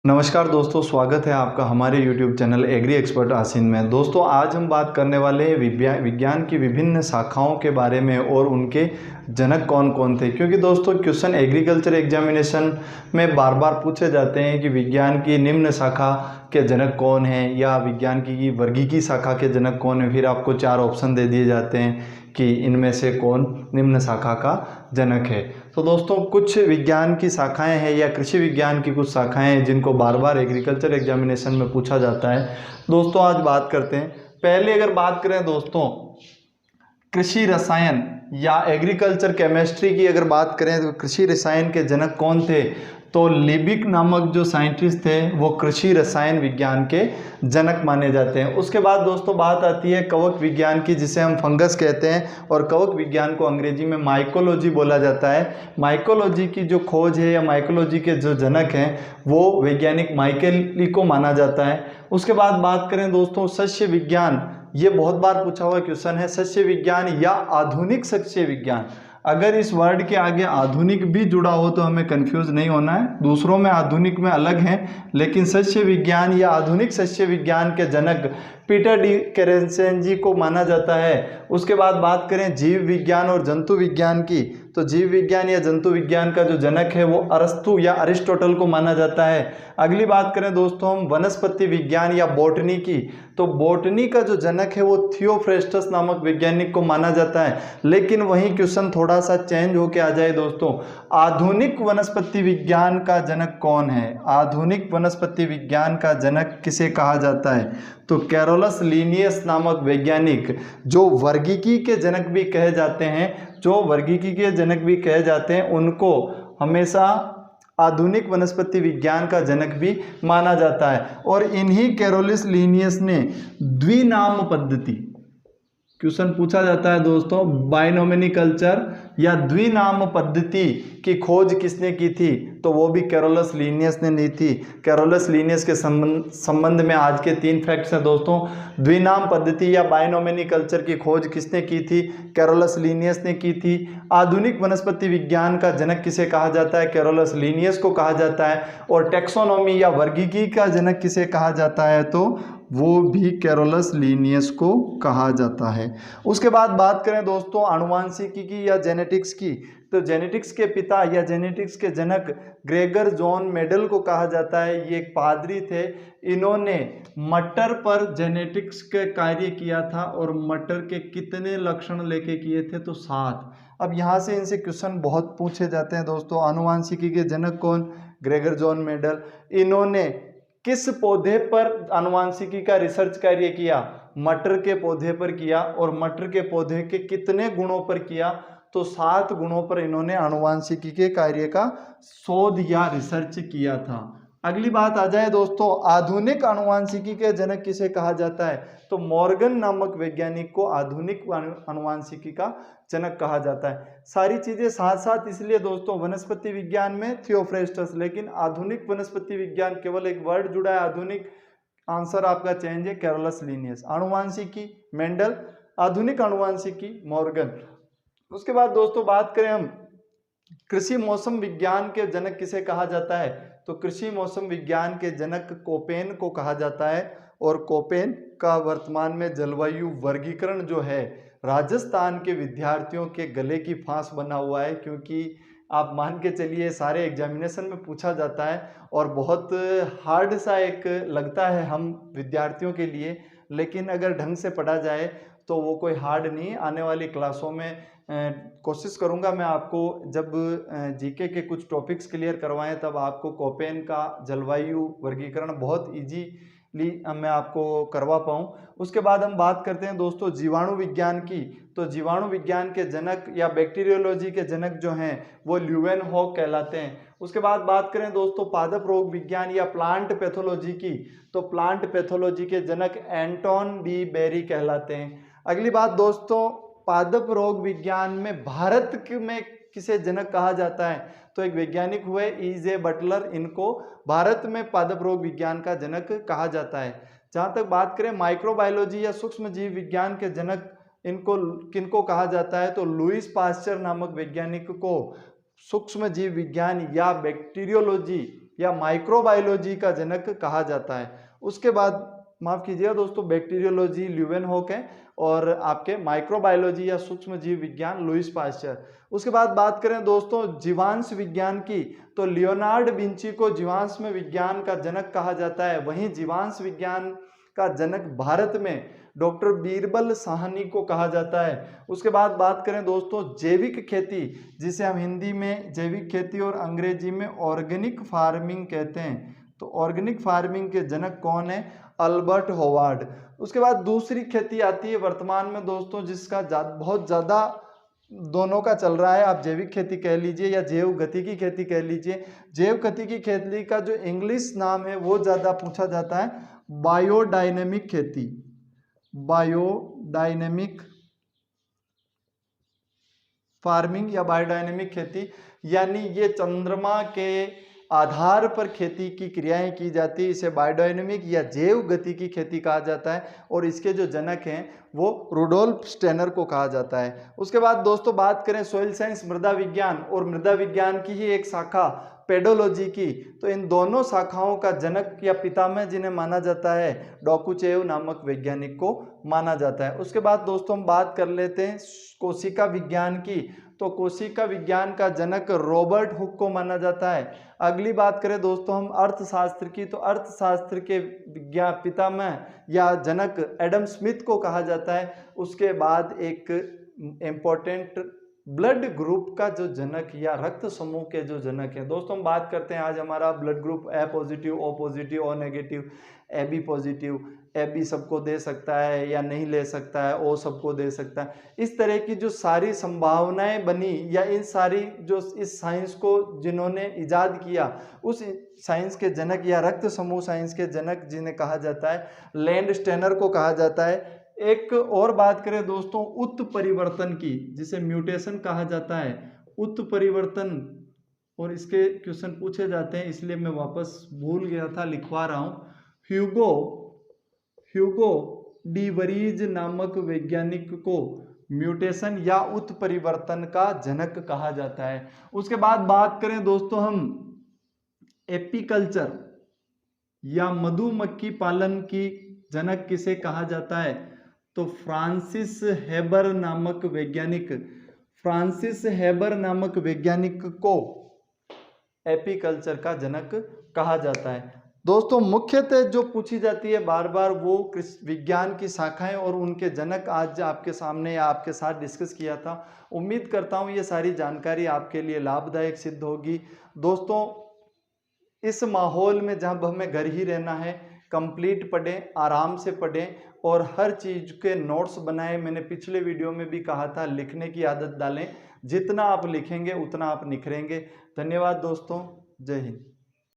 नमस्कार दोस्तों, स्वागत है आपका हमारे YouTube चैनल एग्री एक्सपर्ट आसिन में। दोस्तों, आज हम बात करने वाले हैं विज्ञान की विभिन्न शाखाओं के बारे में और उनके जनक कौन कौन थे। क्योंकि दोस्तों, क्वेश्चन एग्रीकल्चर एग्जामिनेशन में बार बार पूछे जाते हैं कि विज्ञान की निम्न शाखा के जनक कौन हैं या विज्ञान की वर्गीकी शाखा के जनक कौन हैं। फिर आपको 4 ऑप्शन दे दिए जाते हैं कि इनमें से कौन निम्न शाखा का जनक है। तो दोस्तों, कुछ विज्ञान की शाखाएं हैं या कृषि विज्ञान की कुछ शाखाएं हैं जिनको बार बार एग्रीकल्चर एग्जामिनेशन में पूछा जाता है। दोस्तों, आज बात करते हैं। पहले अगर बात करें दोस्तों कृषि रसायन या एग्रीकल्चर केमिस्ट्री की अगर बात करें तो कृषि रसायन के जनक कौन थे, तो लिबिक नामक जो साइंटिस्ट थे वो कृषि रसायन विज्ञान के जनक माने जाते हैं। उसके बाद दोस्तों बात आती है कवक विज्ञान की, जिसे हम फंगस कहते हैं, और कवक विज्ञान को अंग्रेजी में माइकोलॉजी बोला जाता है। माइकोलॉजी की जो खोज है या माइकोलॉजी के जो जनक हैं वो वैज्ञानिक माइकेली को माना जाता है। उसके बाद बात करें दोस्तों सस्य विज्ञान, ये बहुत बार पूछा हुआ क्वेश्चन है। सस्य विज्ञान या आधुनिक सस्य विज्ञान, अगर इस वर्ड के आगे आधुनिक भी जुड़ा हो तो हमें कंफ्यूज नहीं होना है। दूसरों में आधुनिक में अलग है, लेकिन सस्य विज्ञान या आधुनिक सस्य विज्ञान के जनक पीटर डी केरेंसेन को माना जाता है। उसके बाद बात करें जीव विज्ञान और जंतु विज्ञान की, तो जीव विज्ञान या जंतु विज्ञान का जो जनक है वो अरस्तु या अरिस्टोटल को माना जाता है। अगली बात करें दोस्तों हम वनस्पति विज्ञान या बॉटनी की, तो बॉटनी का जो जनक है वो थियोफ्रेस्टस नामक वैज्ञानिक को माना जाता है। लेकिन वहीं क्वेश्चन थोड़ा सा चेंज होके आ जाए दोस्तों, आधुनिक वनस्पति विज्ञान का जनक कौन है? आधुनिक वनस्पति विज्ञान का जनक किसे कहा जाता है? तो कैरोलस लिनियस नामक वैज्ञानिक, जो वर्गीकी के जनक भी कहे जाते हैं, उनको हमेशा आधुनिक वनस्पति विज्ञान का जनक भी माना जाता है। और इन्हीं कैरोलस लिनियस ने द्विनाम पद्धति, क्वेश्चन पूछा जाता है दोस्तों, बाइनोमिनिकल्चर या द्विनाम पद्धति की खोज किसने की थी? तो वो भी कैरोलस लिनियस ने ली थी। कैरोलस लिनियस के संबंध में आज के 3 फैक्ट्स हैं दोस्तों। द्विनाम पद्धति या बाइनोमिनिकल्चर की खोज किसने की थी? कैरोलस लिनियस ने की थी। आधुनिक वनस्पति विज्ञान का जनक किसे कहा जाता है? कैरोलस लिनियस को कहा जाता है। और टैक्सोनॉमी या वर्गीकी का जनक किसे कहा जाता है? तो वो भी कैरोलस लिनियस को कहा जाता है। उसके बाद बात करें दोस्तों आनुवांशिकी की या जेनेटिक्स की, तो जेनेटिक्स के पिता या जेनेटिक्स के जनक ग्रेगर जॉन मेडल को कहा जाता है। ये एक पादरी थे। इन्होंने मटर पर जेनेटिक्स के कार्य किया था और मटर के कितने लक्षण लेके किए थे? तो 7। अब यहाँ से इनसे क्वेश्चन बहुत पूछे जाते हैं दोस्तों। आनुवांशिकी के जनक कौन? Gregor John medal. इन्होंने किस पौधे पर आनुवांशिकी का रिसर्च कार्य किया? मटर के पौधे पर किया। और मटर के पौधे के कितने गुणों पर किया? तो 7 गुणों पर इन्होंने आनुवांशिकी के कार्य का शोध या रिसर्च किया था। अगली बात आ जाए दोस्तों, आधुनिक आनुवांशिकी के जनक किसे कहा जाता है? तो मॉर्गन नामक वैज्ञानिक को आधुनिक आनुवांशिकी का जनक कहा जाता है। सारी चीजें साथ साथ इसलिए दोस्तों, वनस्पति विज्ञान में थियोफ्रेस्टस, लेकिन आधुनिक वनस्पति विज्ञान केवल एक वर्ड जुड़ा है आधुनिक, आंसर आपका चेंज है कैरोलस लिनियस। आनुवांशिकी मेंडल, आधुनिक आनुवांशिकी मॉर्गन। उसके बाद दोस्तों बात करें हम कृषि मौसम विज्ञान के जनक किसे कहा जाता है? तो कृषि मौसम विज्ञान के जनक कोपेन को कहा जाता है। और कोपेन का वर्तमान में जलवायु वर्गीकरण जो है राजस्थान के विद्यार्थियों के गले की फांस बना हुआ है, क्योंकि आप मान के चलिए सारे एग्जामिनेशन में पूछा जाता है और बहुत हार्ड सा एक लगता है हम विद्यार्थियों के लिए, लेकिन अगर ढंग से पढ़ा जाए तो वो कोई हार्ड नहीं। आने वाली क्लासों में कोशिश करूंगा मैं आपको, जब जीके के कुछ टॉपिक्स क्लियर करवाएं तब आपको कोपेन का जलवायु वर्गीकरण बहुत इजीली मैं आपको करवा पाऊं। उसके बाद हम बात करते हैं दोस्तों जीवाणु विज्ञान की, तो जीवाणु विज्ञान के जनक या बैक्टीरियोलॉजी के जनक जो हैं वो ल्यूवेनहॉक कहलाते हैं। उसके बाद बात करें दोस्तों पादप रोग विज्ञान या प्लांट पैथोलॉजी की, तो प्लांट पैथोलॉजी के जनक एंटोन डी बेरी कहलाते हैं। अगली बात दोस्तों, पादप रोग विज्ञान में भारत में किसे जनक कहा जाता है? तो एक वैज्ञानिक हुए E.J. बटलर, इनको भारत में पादप रोग विज्ञान का जनक कहा जाता है। जहाँ तक बात करें माइक्रोबायोलॉजी या सूक्ष्म जीव विज्ञान के जनक इनको किनको कहा जाता है? तो लुईस पास्चर नामक वैज्ञानिक को सूक्ष्म जीव विज्ञान या बैक्टीरियोलॉजी या माइक्रोबायोलॉजी का जनक कहा जाता है। उसके बाद माफ कीजिएगा दोस्तों, बैक्टीरियोलॉजी ल्यूवेनहॉक है और आपके माइक्रोबायोलॉजी या सूक्ष्म जीव विज्ञान लुईस पाश्चर। उसके बाद बात करें दोस्तों जीवांश विज्ञान की, तो लियोनार्ड विंची को जीवांश में विज्ञान का जनक कहा जाता है। वहीं जीवांश विज्ञान का जनक भारत में डॉक्टर बीरबल साहनी को कहा जाता है। उसके बाद बात करें दोस्तों जैविक खेती, जिसे हम हिंदी में जैविक खेती और अंग्रेजी में ऑर्गेनिक फार्मिंग कहते हैं, तो ऑर्गेनिक फार्मिंग के जनक कौन है? Albert Howard. उसके बाद दूसरी खेती आती है वर्तमान में दोस्तों, जिसका बहुत ज़्यादा दोनों का चल रहा है, आप जैविक खेती कह लीजिए या जैव गतिकी खेती कह लीजिए। जैव गतिकी खेती का जो इंग्लिश नाम है वो ज़्यादा पूछा जाता है बायोडायनेमिक खेती, बायोडायनेमिक फार्मिंग या बायोडायनेमिक खेती, यानी ये चंद्रमा के आधार पर खेती की क्रियाएं की जाती है, इसे बायोडायनेमिक या जैव गतिकी खेती कहा जाता है और इसके जो जनक हैं वो रुडोल्फ स्टेनर को कहा जाता है। उसके बाद दोस्तों बात करें सॉइल साइंस मृदा विज्ञान और मृदा विज्ञान की ही एक शाखा पेडोलॉजी की, तो इन दोनों शाखाओं का जनक या पितामह जिन्हें माना जाता है डॉकुचेव नामक वैज्ञानिक को माना जाता है। उसके बाद दोस्तों हम बात कर लेते हैं कोशिका विज्ञान की, तो कोशिका विज्ञान का जनक रॉबर्ट हुक को माना जाता है। अगली बात करें दोस्तों हम अर्थशास्त्र की, तो अर्थशास्त्र के विज्ञान पितामह या जनक एडम स्मिथ को कहा जाता है। उसके बाद एक इम्पोर्टेंट ब्लड ग्रुप का जो जनक या रक्त समूह के जो जनक है दोस्तों, हम बात करते हैं आज हमारा blood group A positive, O positive, O negative, A B positive. A B सबको दे सकता है या नहीं ले सकता है, ओ सबको दे सकता है। इस तरह की जो सारी संभावनाएं बनी या इन सारी जो इस साइंस को जिन्होंने इजाद किया उस साइंस के जनक या रक्त समूह साइंस के जनक जिन्हें कहा जाता है लैंड स्टेनर को कहा जाता है। एक और बात करें दोस्तों उत्परिवर्तन की, जिसे म्यूटेशन कहा जाता है, उत्परिवर्तन, और इसके क्वेश्चन पूछे जाते हैं इसलिए मैं वापस भूल गया था, लिखवा रहा हूं। ह्यूगो डी वरीज नामक वैज्ञानिक को म्यूटेशन या उत्परिवर्तन का जनक कहा जाता है। उसके बाद बात करें दोस्तों हम एपीकल्चर या मधुमक्खी पालन की जनक किसे कहा जाता है, तो फ्रांसिस हेबर नामक वैज्ञानिक को एपीकल्चर का जनक कहा जाता है। दोस्तों मुख्यतः जो पूछी जाती है बार बार वो विज्ञान की शाखाएं और उनके जनक आज आपके सामने या आपके साथ डिस्कस किया था। उम्मीद करता हूं ये सारी जानकारी आपके लिए लाभदायक सिद्ध होगी। दोस्तों इस माहौल में जब हमें घर ही रहना है, कंप्लीट पढ़ें, आराम से पढ़ें और हर चीज़ के नोट्स बनाएं। मैंने पिछले वीडियो में भी कहा था लिखने की आदत डालें, जितना आप लिखेंगे उतना आप निखरेंगे। धन्यवाद दोस्तों, जय हिंद।